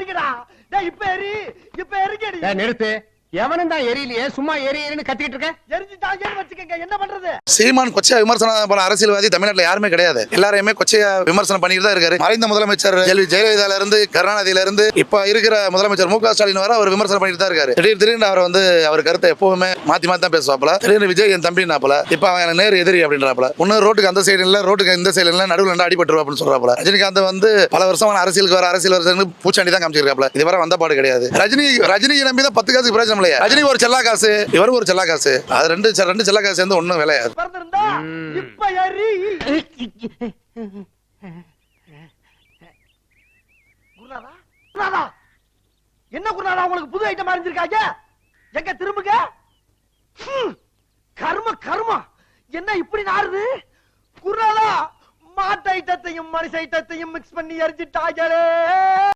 எரிக்கடா. டேய் இப்ப எரிக்கடி. நிறுத்து. எவனும் தான் எரியலையே, சும்மா எரியன்னு கத்திக்கிட்டு இருக்க. எரிஞ்சுட்டாங்கன்னு வச்சுக்கங்க, என்ன பண்றது? சீமான் கொச்சையா விமர்சனம் பண்ண அரசியல்வாதி தமிழ்நாட்டுல யாருமே கிடையாது. எல்லாரையுமே கொச்சையா விமர்சனம் பண்ணிட்டு தான் இருக்காரு. மறைந்த முதலமைச்சர் ஜெயலலிதால இருந்து கருணாநிதியில இருந்து இப்ப இருக்கிற முதலமைச்சர் மு.க. ஸ்டாலின் வர அவர் விமர்சனம் பண்ணிட்டு தான் இருக்காரு. திடீர்னு அவர் அவர் கருத்தை எப்பவுமே மாத்தி தான் பேசுவாப்ல. திடீர்னு விஜய் என் தம்பினாப்ல, இப்ப அவன் நேரு எதிரி அப்படின்றாப்ல. ஒன்னும் ரோட்டுக்கு அந்த சைடு இல்ல, ரோட்டுக்கு இந்த சைடு இல்ல, நடுவில் அடிபட்டுருவா அப்படின்னு சொல்றாப்ல. ரஜினிகாந்த் பல வருஷம் அரசியலுக்கு வர அரசியல் பூச்சாண்டி தான் காமிச்சிருக்காப்ல. இதுவரை வந்த பாடு கிடையாது. ரஜினியை நம்பி தான் 10 காசுக்கு பிரயோஜனம். ரஜினி ஒரு செல்லா காசு, இவரும் ஒரு செல்லா காசு. அது ரெண்டு செல்லா காசு சேர்ந்து ஒண்ணும் விளையாது. என்ன குருநாதா உங்களுக்கு புது ஐட்டம் அறிஞ்சிருக்காங்க? எங்க திரும்புங்க. கர்ம என்ன இப்படி நாறுது? குருநாதா மாட்டு ஐட்டத்தையும் மனுஷ ஐட்டத்தையும் மிக்ஸ் பண்ணி எரிஞ்சிட்டாங்களே.